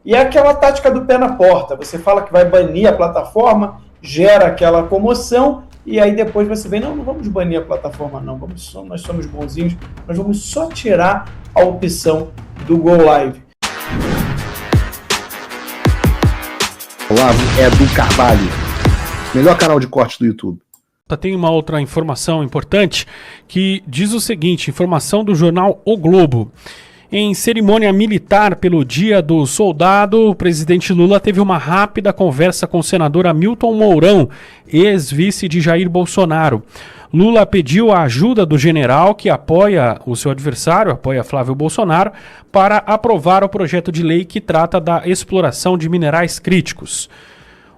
E é aquela tática do pé na porta. Você fala que vai banir a plataforma, gera aquela comoção, e aí depois você vem, não vamos banir a plataforma não, nós somos bonzinhos, nós vamos só tirar a opção do Go Live. Olá, é do Carvalho, melhor canal de corte do YouTube. Tem uma outra informação importante que diz o seguinte, informação do jornal O Globo. Em cerimônia militar pelo Dia do Soldado, o presidente Lula teve uma rápida conversa com o senador Hamilton Mourão, ex-vice de Jair Bolsonaro. Lula pediu a ajuda do general que apoia o seu adversário, apoia Flávio Bolsonaro, para aprovar o projeto de lei que trata da exploração de minerais críticos.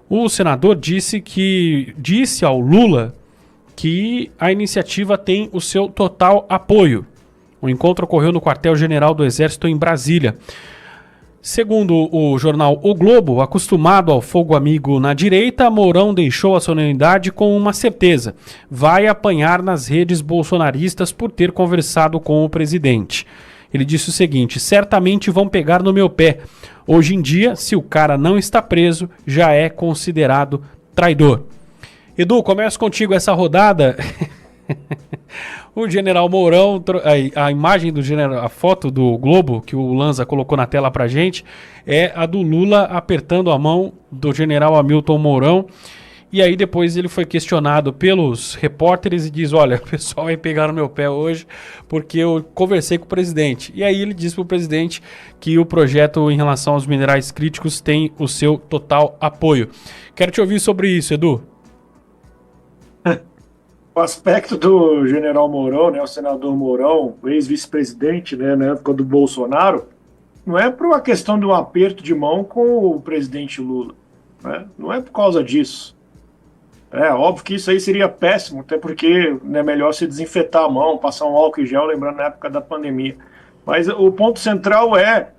O senador disse ao Lula que a iniciativa tem o seu total apoio. O encontro ocorreu no quartel-general do Exército em Brasília. Segundo o jornal O Globo, acostumado ao fogo amigo na direita, Mourão deixou a solenidade com uma certeza: vai apanhar nas redes bolsonaristas por ter conversado com o presidente. Ele disse o seguinte: certamente vão pegar no meu pé. Hoje em dia, se o cara não está preso, já é considerado traidor. Edu, começo contigo essa rodada. O general Mourão, a imagem do general, a foto do Globo que o Lanza colocou na tela pra gente é a do Lula apertando a mão do general Hamilton Mourão. E aí depois ele foi questionado pelos repórteres e diz: olha, o pessoal vai pegar no meu pé hoje porque eu conversei com o presidente. E aí ele disse pro presidente que o projeto em relação aos minerais críticos tem o seu total apoio. Quero te ouvir sobre isso, Edu. O aspecto do general Mourão, né, o senador Mourão, o ex-vice-presidente, né, na época do Bolsonaro, não é por uma questão de um aperto de mão com o presidente Lula, né? Não é por causa disso. É óbvio que isso aí seria péssimo, até porque é melhor se desinfetar a mão, passar um álcool em gel, lembrando na época da pandemia. Mas o ponto central é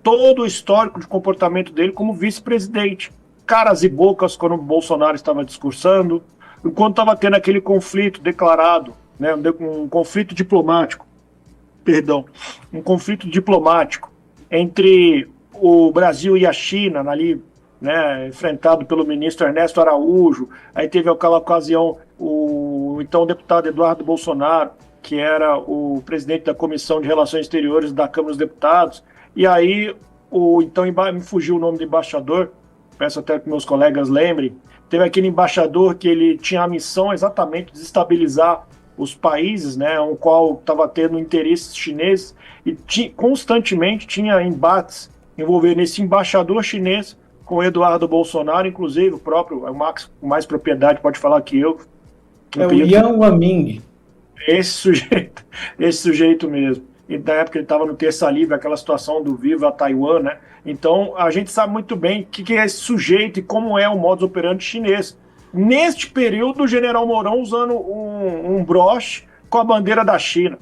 todo o histórico de comportamento dele como vice-presidente. Caras e bocas quando o Bolsonaro estava discursando, enquanto estava tendo aquele conflito declarado, né, um conflito diplomático entre o Brasil e a China, ali, né, enfrentado pelo ministro Ernesto Araújo. Aí teve aquela ocasião o então deputado Eduardo Bolsonaro, que era o presidente da Comissão de Relações Exteriores da Câmara dos Deputados, e aí me fugiu o nome do embaixador, peço até que meus colegas lembrem. Teve aquele embaixador que ele tinha a missão exatamente de desestabilizar os países, né, o qual estava tendo interesses chineses, e constantemente tinha embates envolvendo esse embaixador chinês com o Eduardo Bolsonaro, inclusive o próprio, o Max, com mais propriedade, pode falar que eu. É o Yang Waming. Esse sujeito mesmo. E na época ele estava no Terça Livre, aquela situação do Viva Taiwan, né? Então a gente sabe muito bem o que é esse sujeito e como é o modus operandi chinês. Neste período, o general Mourão usando um broche com a bandeira da China.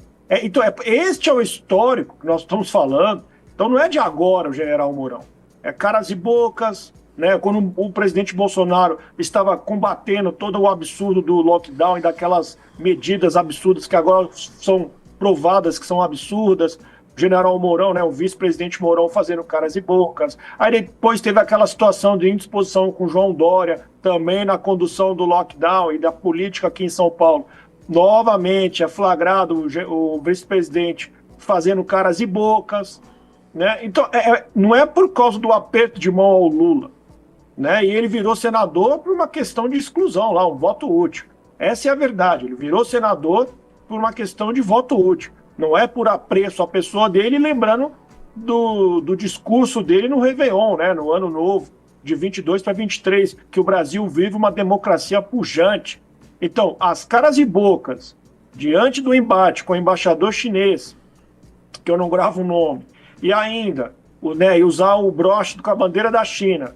Este é o histórico que nós estamos falando. Então não é de agora o general Mourão. É caras e bocas, né? Quando o presidente Bolsonaro estava combatendo todo o absurdo do lockdown e daquelas medidas absurdas que agora são provadas que são absurdas, o general Mourão, né, o vice-presidente Mourão fazendo caras e bocas. Aí depois teve aquela situação de indisposição com João Dória, também na condução do lockdown e da política aqui em São Paulo. Novamente é flagrado o vice-presidente fazendo caras e bocas, né? Então não é por causa do aperto de mão ao Lula, né? E ele virou senador por uma questão de exclusão lá, um voto útil. Essa é a verdade, ele virou senador por uma questão de voto útil. Não é por apreço à pessoa dele, lembrando do discurso dele no Réveillon, né, no Ano Novo, de 22 para 23, que o Brasil vive uma democracia pujante. Então, as caras e bocas, diante do embate com o embaixador chinês, que eu não gravo o nome, e ainda e usar o broche com a bandeira da China,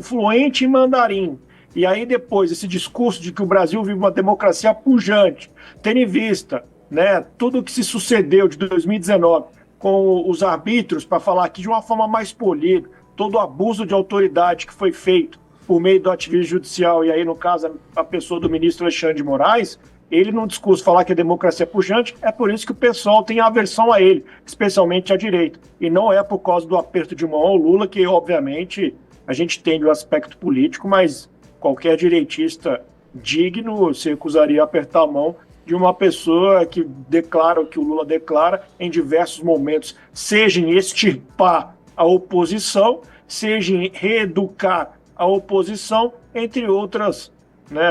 fluente em mandarim, e aí depois esse discurso de que o Brasil vive uma democracia pujante, tendo em vista, né, tudo o que se sucedeu de 2019 com os arbítrios, para falar aqui de uma forma mais polida, todo o abuso de autoridade que foi feito por meio do ativismo judicial, e aí no caso a pessoa do ministro Alexandre de Moraes, ele num discurso falar que a democracia é pujante, é por isso que o pessoal tem aversão a ele, especialmente a direita. E não é por causa do aperto de mão ao Lula, que obviamente a gente tem o aspecto político, mas qualquer direitista digno se recusaria a apertar a mão de uma pessoa que declara o que o Lula declara em diversos momentos, seja em extirpar a oposição, seja em reeducar a oposição, entre outras, né,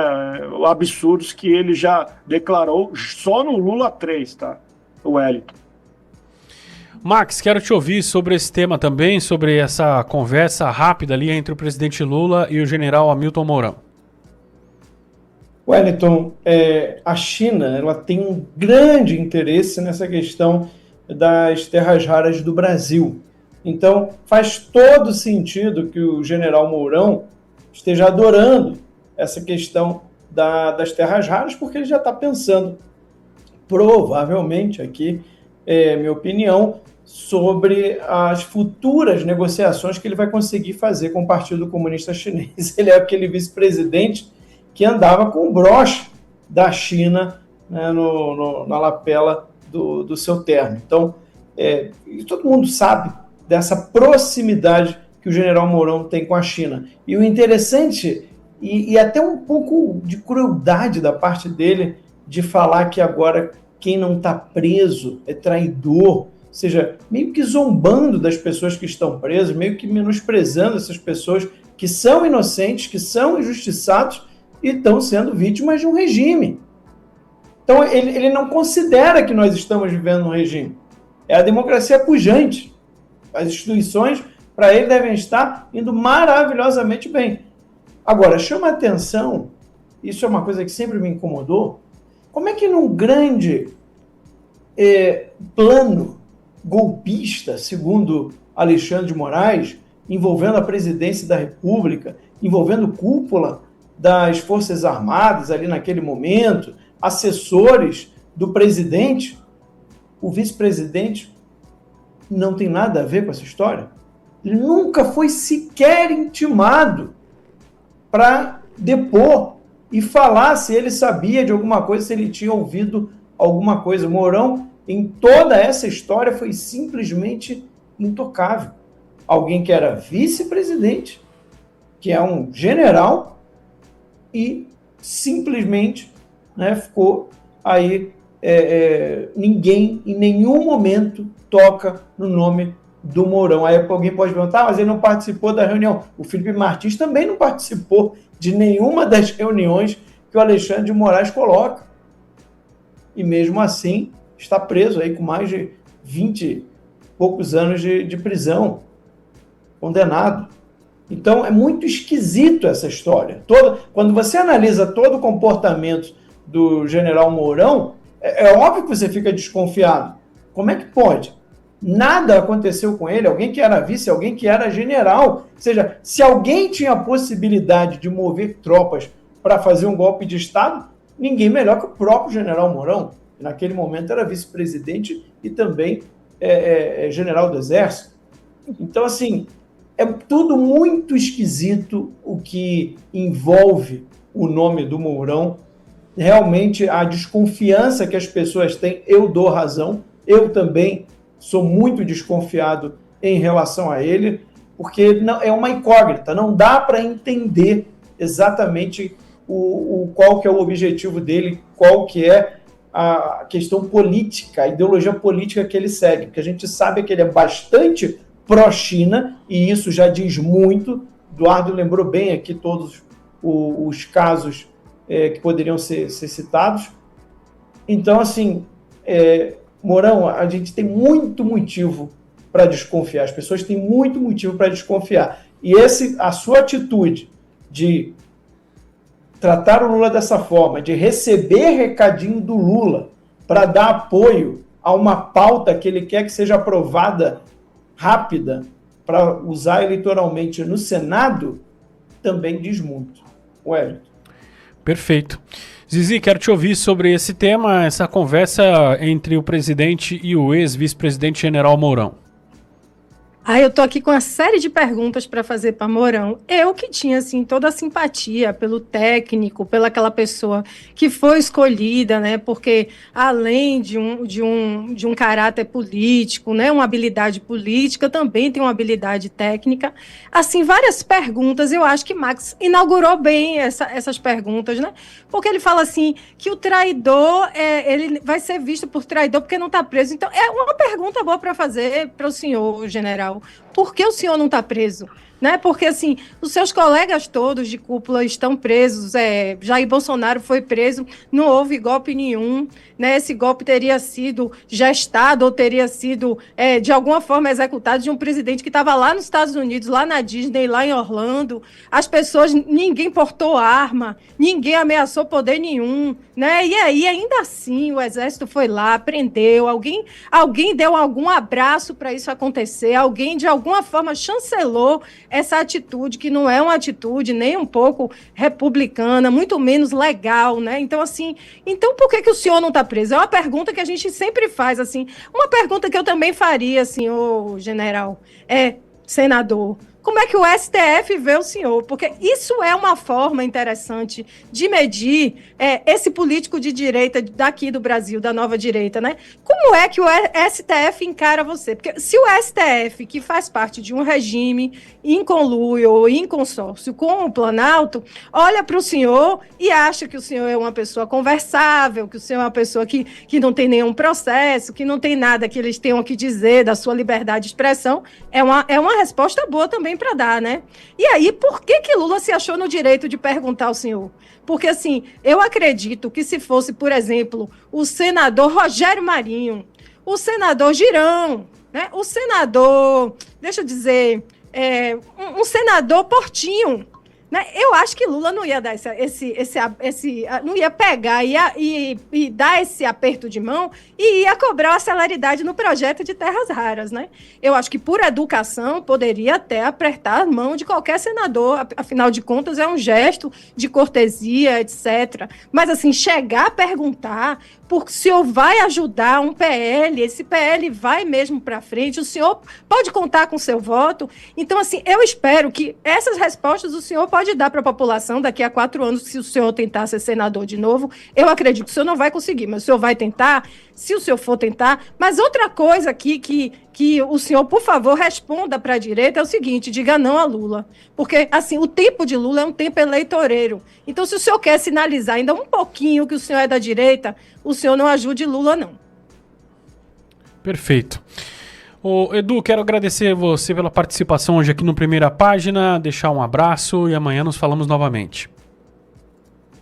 absurdos que ele já declarou só no Lula 3, tá? O Wellington. Max, quero te ouvir sobre esse tema também, sobre essa conversa rápida ali entre o presidente Lula e o general Hamilton Mourão. Wellington, a China ela tem um grande interesse nessa questão das terras raras do Brasil. Então, faz todo sentido que o general Mourão esteja adorando essa questão das terras raras, porque ele já está pensando, provavelmente, aqui, minha opinião, sobre as futuras negociações que ele vai conseguir fazer com o Partido Comunista Chinês. Ele é aquele vice-presidente que andava com o broche da China, né, na lapela do seu terno. Então, todo mundo sabe dessa proximidade que o general Mourão tem com a China. E o interessante, e até um pouco de crueldade da parte dele, de falar que agora quem não está preso é traidor, ou seja, meio que zombando das pessoas que estão presas, meio que menosprezando essas pessoas que são inocentes, que são injustiçados e estão sendo vítimas de um regime. Então, ele não considera que nós estamos vivendo um regime. É a democracia pujante. As instituições, para ele, devem estar indo maravilhosamente bem. Agora, chama a atenção, isso é uma coisa que sempre me incomodou, como é que num grande plano golpista, segundo Alexandre de Moraes, envolvendo a presidência da República, envolvendo cúpula das Forças Armadas ali naquele momento, assessores do presidente, o vice-presidente não tem nada a ver com essa história. Ele nunca foi sequer intimado para depor e falar se ele sabia de alguma coisa, se ele tinha ouvido alguma coisa. Mourão, em toda essa história, foi simplesmente intocável. Alguém que era vice-presidente, que é um general, e simplesmente, né, ficou aí, ninguém em nenhum momento toca no nome do Mourão. Aí alguém pode perguntar, mas ele não participou da reunião. O Felipe Martins também não participou de nenhuma das reuniões que o Alexandre de Moraes coloca. E mesmo assim está preso aí com mais de 20 e poucos anos de prisão, condenado. Então é muito esquisito essa história. Quando você analisa todo o comportamento do general Mourão, é óbvio que você fica desconfiado. Como é que pode? Nada aconteceu com ele, alguém que era vice, alguém que era general. Ou seja, se alguém tinha a possibilidade de mover tropas para fazer um golpe de Estado, ninguém melhor que o próprio general Mourão. Naquele momento era vice-presidente e também general do Exército. Então, assim, é tudo muito esquisito o que envolve o nome do Mourão. Realmente, a desconfiança que as pessoas têm, eu dou razão. Eu também sou muito desconfiado em relação a ele, porque não, é uma incógnita, não dá para entender exatamente qual que é o objetivo dele, qual que é a questão política, a ideologia política que ele segue, porque a gente sabe que ele é bastante pró-China, e isso já diz muito. Eduardo lembrou bem aqui todos os casos que poderiam ser citados. Então, assim, Mourão, a gente tem muito motivo para desconfiar, as pessoas têm muito motivo para desconfiar. E a sua atitude de tratar o Lula dessa forma, de receber recadinho do Lula para dar apoio a uma pauta que ele quer que seja aprovada rápida para usar eleitoralmente no Senado, também diz muito. Wellington. Perfeito. Zizi, quero te ouvir sobre esse tema, essa conversa entre o presidente e o ex-vice-presidente general Mourão. Eu tô aqui com uma série de perguntas para fazer para Mourão. Eu que tinha, assim, toda a simpatia pelo técnico, pela aquela pessoa que foi escolhida, né? Porque além de um caráter político, né? Uma habilidade política, também tem uma habilidade técnica. Assim, várias perguntas. Eu acho que Max inaugurou bem essas perguntas, né? Porque ele fala assim, que o traidor, ele vai ser visto por traidor porque não está preso. Então, é uma pergunta boa para fazer para o senhor, general. Por que o senhor não está preso? Né? Porque, assim, os seus colegas todos de cúpula estão presos, Jair Bolsonaro foi preso, não houve golpe nenhum, né? Esse golpe teria sido gestado ou teria sido, de alguma forma, executado de um presidente que estava lá nos Estados Unidos, lá na Disney, lá em Orlando. As pessoas, ninguém portou arma, ninguém ameaçou poder nenhum, né? E aí, ainda assim, o Exército foi lá, prendeu, alguém deu algum abraço para isso acontecer, alguém, de alguma forma, chancelou essa atitude, que não é uma atitude nem um pouco republicana, muito menos legal, né? Então, assim, por que o senhor não está preso? É uma pergunta que a gente sempre faz, assim, uma pergunta que eu também faria, senhor general, senador, como é que o STF vê o senhor? Porque isso é uma forma interessante de medir esse político de direita daqui do Brasil, da nova direita, né? Como é que o STF encara você? Porque se o STF, que faz parte de um regime em conluio ou em consórcio com o Planalto, olha para o senhor e acha que o senhor é uma pessoa conversável, que o senhor é uma pessoa que não tem nenhum processo, que não tem nada que eles tenham que dizer da sua liberdade de expressão, é uma resposta boa também para dar, né? E aí, por que Lula se achou no direito de perguntar ao senhor? Porque, assim, eu acredito que se fosse, por exemplo, o senador Rogério Marinho, o senador Girão, né? O senador, deixa eu dizer, um senador Portinho, né? Eu acho que Lula não ia dar não ia pegar e dar esse aperto de mão e ia cobrar a celeridade no projeto de terras raras, né? Eu acho que por educação poderia até apertar a mão de qualquer senador, afinal de contas é um gesto de cortesia, etc. Mas assim, chegar a perguntar porque o senhor vai ajudar um PL, esse PL vai mesmo para frente, o senhor pode contar com o seu voto. Então, assim, eu espero que essas respostas o senhor pode dar para a população daqui a 4 anos, se o senhor tentar ser senador de novo. Eu acredito que o senhor não vai conseguir, mas o senhor vai tentar, se o senhor for tentar. Mas outra coisa aqui que o senhor, por favor, responda para a direita é o seguinte, diga não a Lula. Porque, assim, o tempo de Lula é um tempo eleitoreiro. Então, se o senhor quer sinalizar ainda um pouquinho que o senhor é da direita, o senhor não ajude Lula, não. Perfeito. Edu, quero agradecer você pela participação hoje aqui no Primeira Página, deixar um abraço e amanhã nos falamos novamente.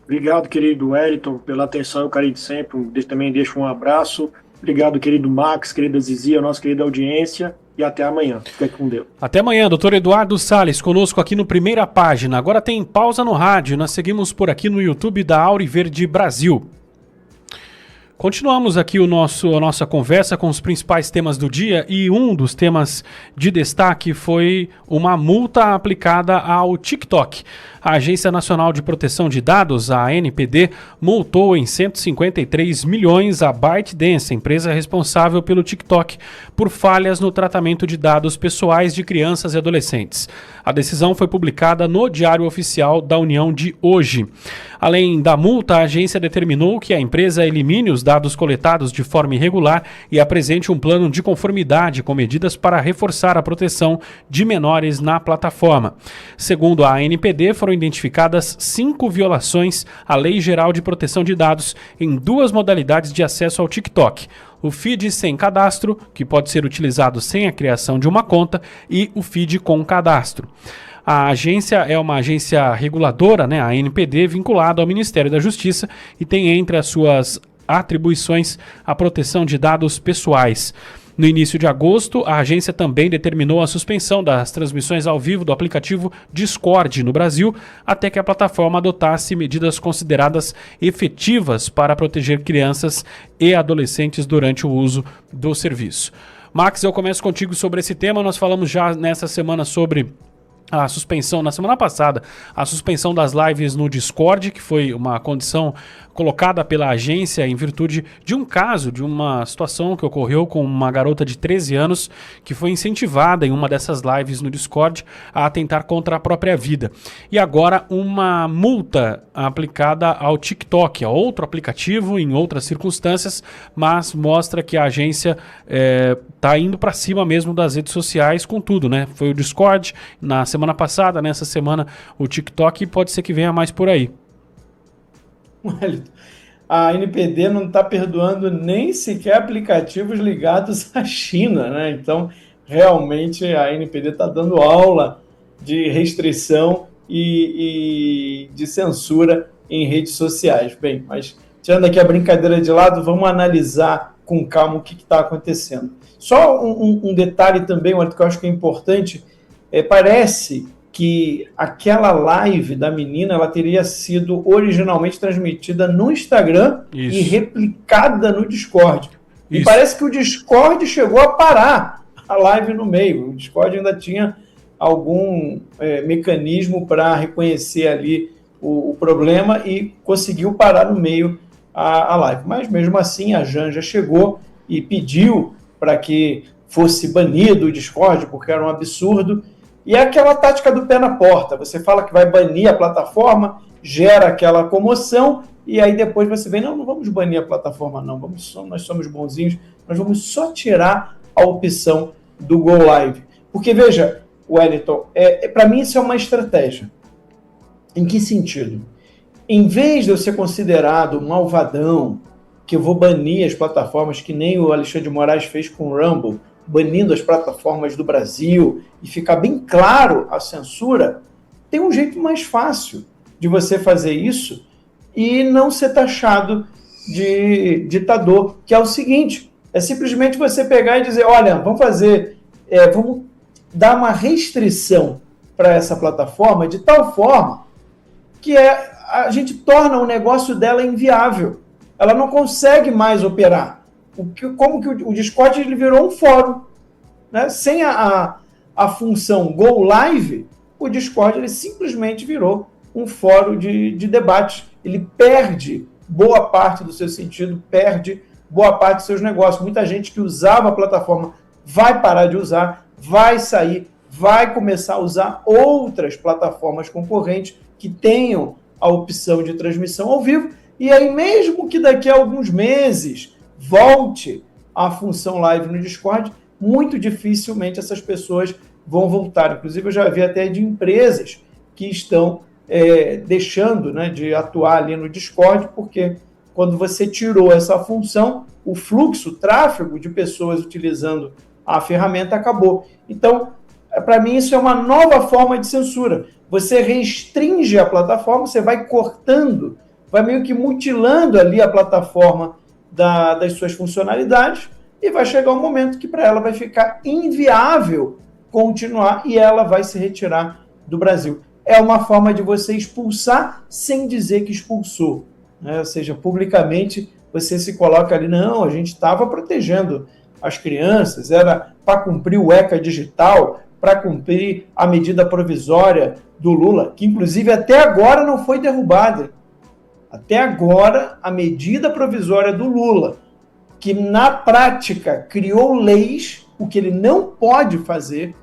Obrigado, querido Wellington, pela atenção e o carinho de sempre. Também deixo um abraço. Obrigado, querido Max, querida Zizi, a nossa querida audiência. E até amanhã. Fica com Deus. Até amanhã, doutor Eduardo Salles, conosco aqui no Primeira Página. Agora tem pausa no rádio. Nós seguimos por aqui no YouTube da Auriverde Brasil. Continuamos aqui a nossa conversa com os principais temas do dia e um dos temas de destaque foi uma multa aplicada ao TikTok. A Agência Nacional de Proteção de Dados, a ANPD, multou em 153 milhões a ByteDance, empresa responsável pelo TikTok, por falhas no tratamento de dados pessoais de crianças e adolescentes. A decisão foi publicada no Diário Oficial da União de hoje. Além da multa, a agência determinou que a empresa elimine os dados coletados de forma irregular e apresente um plano de conformidade com medidas para reforçar a proteção de menores na plataforma. Segundo a ANPD, foram identificadas 5 violações à Lei Geral de Proteção de Dados em 2 modalidades de acesso ao TikTok. O feed sem cadastro, que pode ser utilizado sem a criação de uma conta, e o feed com cadastro. A agência é uma agência reguladora, né, a ANPD, vinculada ao Ministério da Justiça e tem entre as suas atribuições a proteção de dados pessoais. No início de agosto, a agência também determinou a suspensão das transmissões ao vivo do aplicativo Discord no Brasil, até que a plataforma adotasse medidas consideradas efetivas para proteger crianças e adolescentes durante o uso do serviço. Max, eu começo contigo sobre esse tema. Nós falamos já nessa semana sobre a suspensão, na semana passada, a suspensão das lives no Discord, que foi uma condição colocada pela agência em virtude de um caso, de uma situação que ocorreu com uma garota de 13 anos que foi incentivada em uma dessas lives no Discord a atentar contra a própria vida. E agora uma multa aplicada ao TikTok, a outro aplicativo em outras circunstâncias, mas mostra que a agência está indo para cima mesmo das redes sociais com tudo, né? Foi o Discord na semana passada, nessa semana o TikTok, e pode ser que venha mais por aí. A NPD não está perdoando nem sequer aplicativos ligados à China, né? Então, realmente, a NPD está dando aula de restrição e de censura em redes sociais. Bem, mas tirando aqui a brincadeira de lado, vamos analisar com calma o que está acontecendo. Só um detalhe também, que eu acho que é importante, parece que aquela live da menina ela teria sido originalmente transmitida no Instagram e replicada no Discord. E parece que o Discord chegou a parar a live no meio. O Discord ainda tinha algum mecanismo para reconhecer ali o problema e conseguiu parar no meio a live. Mas mesmo assim a Janja chegou e pediu para que fosse banido o Discord, porque era um absurdo. E é aquela tática do pé na porta. Você fala que vai banir a plataforma, gera aquela comoção, e aí depois você vem, não vamos banir a plataforma, não. Nós somos bonzinhos, nós vamos só tirar a opção do Go Live. Porque, veja, Wellington, para mim isso é uma estratégia. Em que sentido? Em vez de eu ser considerado um malvadão, que eu vou banir as plataformas, que nem o Alexandre de Moraes fez com o Rumble, banindo as plataformas do Brasil, e ficar bem claro a censura, tem um jeito mais fácil de você fazer isso e não ser taxado de ditador, que é o seguinte, é simplesmente você pegar e dizer, olha, vamos dar uma restrição para essa plataforma de tal forma que a gente torna o negócio dela inviável. Ela não consegue mais operar. Como que o Discord ele virou um fórum, né? Sem a função Go Live, o Discord ele simplesmente virou um fórum de debate. Ele perde boa parte do seu sentido, perde boa parte dos seus negócios. Muita gente que usava a plataforma vai parar de usar, vai sair, vai começar a usar outras plataformas concorrentes que tenham a opção de transmissão ao vivo, e aí mesmo que daqui a alguns meses volte a função live no Discord, muito dificilmente essas pessoas vão voltar. Inclusive, eu já vi até de empresas que estão deixando, né, de atuar ali no Discord, porque quando você tirou essa função, o fluxo, o tráfego de pessoas utilizando a ferramenta acabou. Então, para mim, isso é uma nova forma de censura. Você restringe a plataforma, você vai cortando, vai meio que mutilando ali a plataforma das suas funcionalidades, e vai chegar um momento que para ela vai ficar inviável continuar e ela vai se retirar do Brasil. É uma forma de você expulsar sem dizer que expulsou, né? Ou seja, publicamente você se coloca ali, não, a gente estava protegendo as crianças, era para cumprir o ECA digital, para cumprir a medida provisória do Lula, que inclusive até agora não foi derrubada. Até agora, a medida provisória do Lula, que na prática criou leis, o que ele não pode fazer,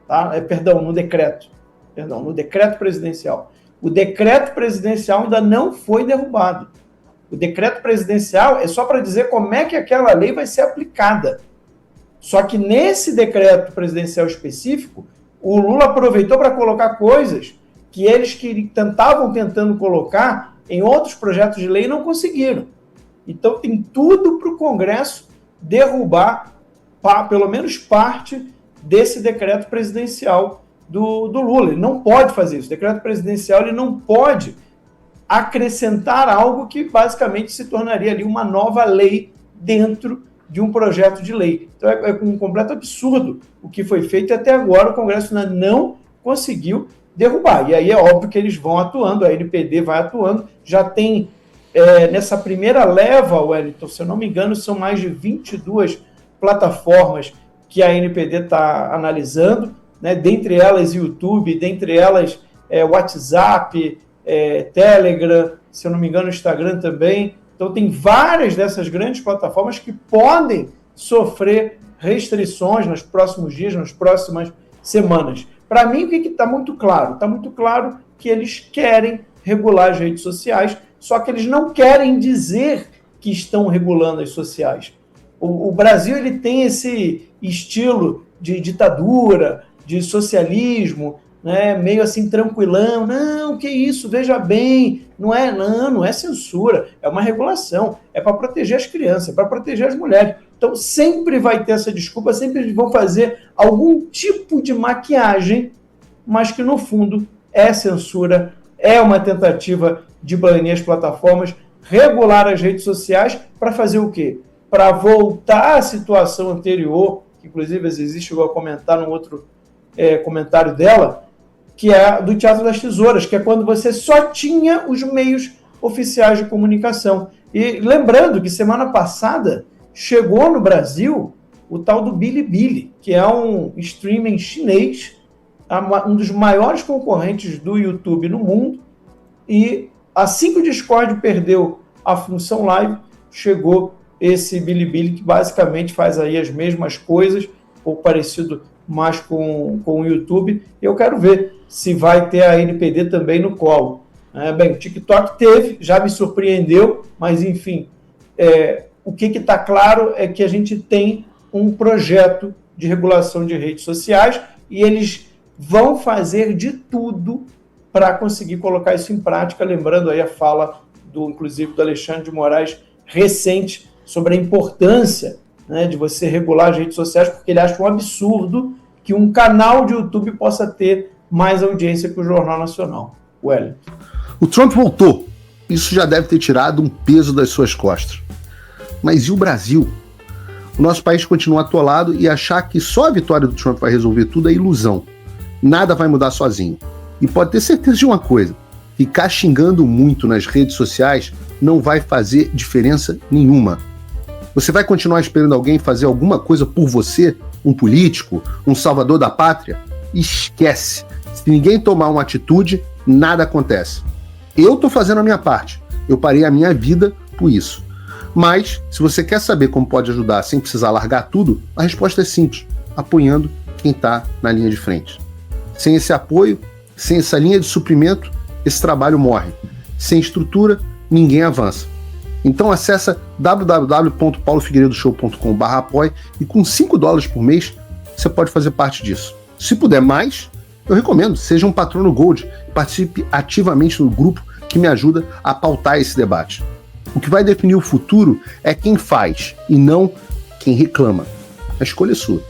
tá? No decreto presidencial. O decreto presidencial ainda não foi derrubado. O decreto presidencial é só para dizer como é que aquela lei vai ser aplicada. Só que nesse decreto presidencial específico, o Lula aproveitou para colocar coisas que eles tentando colocar em outros projetos de lei e não conseguiram. Então tem tudo para o Congresso derrubar pelo menos parte desse decreto presidencial do Lula. Ele não pode fazer isso. O decreto presidencial ele não pode acrescentar algo que basicamente se tornaria ali uma nova lei dentro de um projeto de lei. Então é um completo absurdo o que foi feito e até agora o Congresso ainda não conseguiu derrubar. E aí é óbvio que eles vão atuando, a NPD vai atuando, já tem nessa primeira leva, Wellington, se eu não me engano, são mais de 22 plataformas que a NPD está analisando, né? Dentre elas YouTube, dentre elas WhatsApp, Telegram, se eu não me engano, Instagram também. Então, tem várias dessas grandes plataformas que podem sofrer restrições nos próximos dias, nas próximas semanas. Para mim, o que está muito claro? Está muito claro que eles querem regular as redes sociais, só que eles não querem dizer que estão regulando as sociais. O Brasil ele tem esse estilo de ditadura, de socialismo, né, meio assim tranquilão. Não, que isso, veja bem, não é censura, é uma regulação, é para proteger as crianças, é para proteger as mulheres. Então sempre vai ter essa desculpa, sempre eles vão fazer algum tipo de maquiagem, mas que no fundo é censura, é uma tentativa de banir as plataformas, regular as redes sociais para fazer o quê? Para voltar à situação anterior, que inclusive a Zizi chegou a comentar num outro comentário dela, que é do Teatro das Tesouras, que é quando você só tinha os meios oficiais de comunicação. E lembrando que semana passada chegou no Brasil o tal do Bilibili, que é um streaming chinês, um dos maiores concorrentes do YouTube no mundo, e assim que o Discord perdeu a função live, chegou esse Bilibili, que basicamente faz aí as mesmas coisas, ou parecido mais com o YouTube. Eu quero ver se vai ter a NPD também no colo. Bem, o TikTok teve, já me surpreendeu, mas enfim, o que está claro é que a gente tem um projeto de regulação de redes sociais e eles vão fazer de tudo para conseguir colocar isso em prática, lembrando aí a fala inclusive do Alexandre de Moraes recente sobre a importância, né, de você regular as redes sociais, porque ele acha um absurdo que um canal de YouTube possa ter mais audiência que o Jornal Nacional. Wellington. O Trump voltou. Isso já deve ter tirado um peso das suas costas. Mas e o Brasil? O nosso país continua atolado e achar que só a vitória do Trump vai resolver tudo é ilusão. Nada vai mudar sozinho. E pode ter certeza de uma coisa: ficar xingando muito nas redes sociais não vai fazer diferença nenhuma. Você vai continuar esperando alguém fazer alguma coisa por você? Um político? Um salvador da pátria? Esquece. Se ninguém tomar uma atitude, nada acontece. Eu estou fazendo a minha parte. Eu parei a minha vida por isso. Mas, se você quer saber como pode ajudar sem precisar largar tudo, a resposta é simples: apoiando quem está na linha de frente. Sem esse apoio, sem essa linha de suprimento, esse trabalho morre. Sem estrutura, ninguém avança. Então acessa www.paulofigueiredoshow.com/apoie e com $5 por mês você pode fazer parte disso. Se puder mais, eu recomendo, seja um patrono Gold e participe ativamente no grupo que me ajuda a pautar esse debate. O que vai definir o futuro é quem faz e não quem reclama. A escolha é sua.